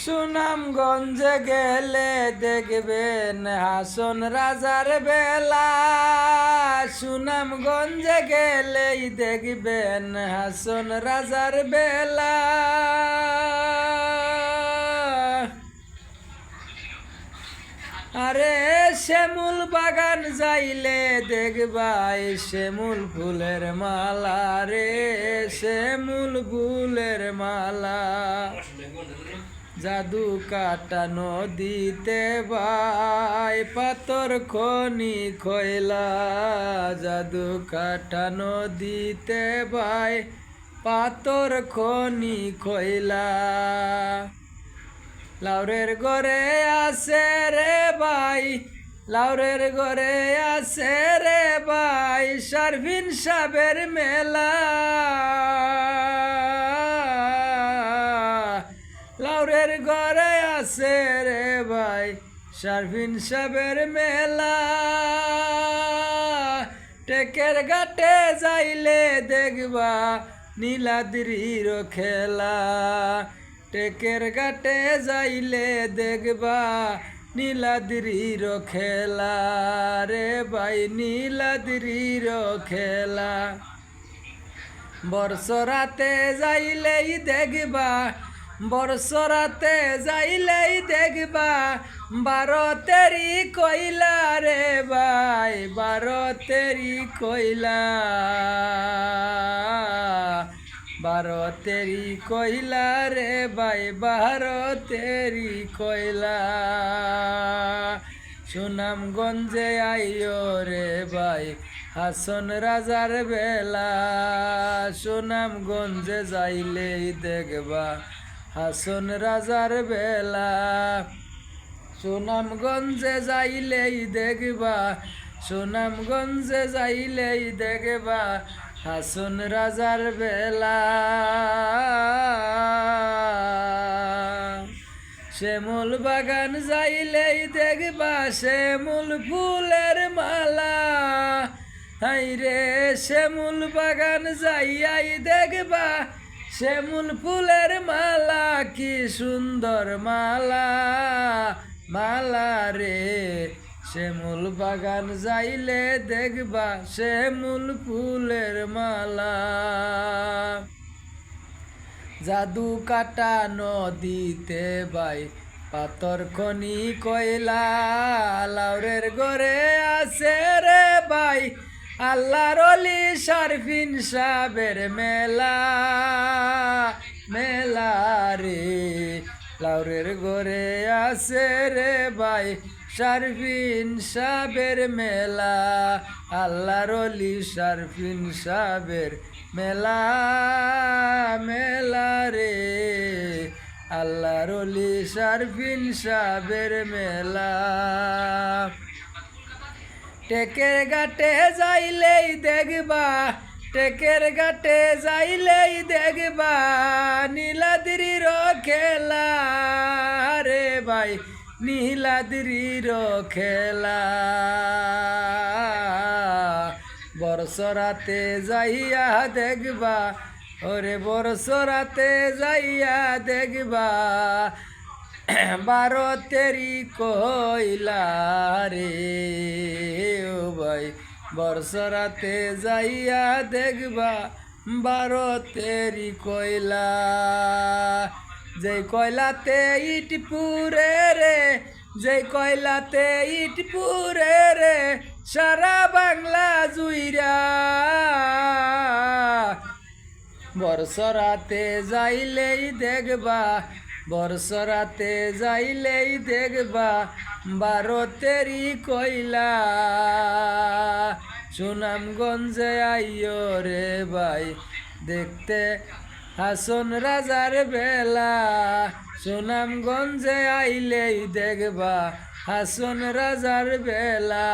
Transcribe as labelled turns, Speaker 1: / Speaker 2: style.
Speaker 1: সুনামগঞ্জে গেলে দেখবেন হাসন রাজার বেলা। সুনামগঞ্জে গেলেই দেখবেন হাসন রাজার বেলা। আরে শ্যামুল বাগান যাইলে দেখবাই শ্যামুল ফুলের মালা রে, শ্যামুল ফুলের মালা। জাদু কাটা নদীতে ভাই পাথর খনি খয়লা। জাদু কাটা নদীতে ভাই পাথর খনি খয়লা। লাউরের ঘরে আছে রে ভাই, লাউরের ঘরে আছে রে ভাই শারফিন সাহেবের মেলা। লাউরের ঘরে আছে রে ভাই শারফিন সাহেবের মেলা। টেকের ঘাটে যাইলে দেখবা নীলাদ্রির খেলা। টেকের ঘাটে যাইলে দেখবা নীলাদ্রির খেলা রে ভাই, নীলাদ্রির খেলা। বর্ষরাতে যাইলেই দেখবা, বর্ষরাতে যাইলেই দেখবা ভারতেরই কয়লা রে ভাই, ভারতেরই কয়লা। ভারতেরই কয়লা রে ভাই, ভারতেরই কয়লা। সুনামগঞ্জে আইও রে ভাই হাসন রাজার বেলা। সুনামগঞ্জে যাইলেই দেখবা হাসন রাজার বেলা। সুনামগঞ্জে যাইলেই দেখবা, সুনামগঞ্জে যাইলেই দেখবা হাসন রাজার বেলা। শ্যামল বাগান যাইলেই দেখবা শ্যামল ফুলের মালা। হাই রে শ্যামল বাগান যাইয়াই দেখবা শ্যামল ফুলের মালা। কি সুন্দর মালা, মালা রে। শ্যামল বাগান যাইলে দেখবা শ্যামল ফুলের মালা। জাদু কাটা নদীতে ভাই পাথর খনি কয়লা। লাউরের ঘরে আছে রে ভাই আল্লাহর ওলি শারফিন সাহেবের মেলা, মেলা রে। লাউরের ঘরে আছে রে ভাই শারফিন সাহেবের মেলা। আল্লাহর ওলি শারফিন সাহেবের মেলা, মেলা রে। আল্লাহর ওলি শারফিন সাহেবের মেলা। টেকের ঘাটে যাইলেই দেখবা, টেকের ঘাটে যাইলেই দেখবা নীলাদ্রির খেলা রে ভাই, নীলাদ্রির খেলা। বর্ষরাতে যাইয়া দেখবা, ওরে বর্ষরাতে যাইয়া দেখবা ভারতেরই কয়লা রে ও ভাই। বর্ষরাতে যাইয়া দেখবা ভারতেরই কয়লা। যে কয়লাতে ইট পুরে রে, যে কয়লাতে ইট পুরে রে সারা বাংলা জুইরা। বর্ষরাতে যাইলেই দেখবা, বর্ষরাতে যাইলেই দেখবা ভারতেরই কয়লা। সুনামগঞ্জে আইও রে ভাই দেখতে হাসন রাজার বেলা। সুনামগঞ্জে আইলেই দেখবা হাসন রাজার বেলা।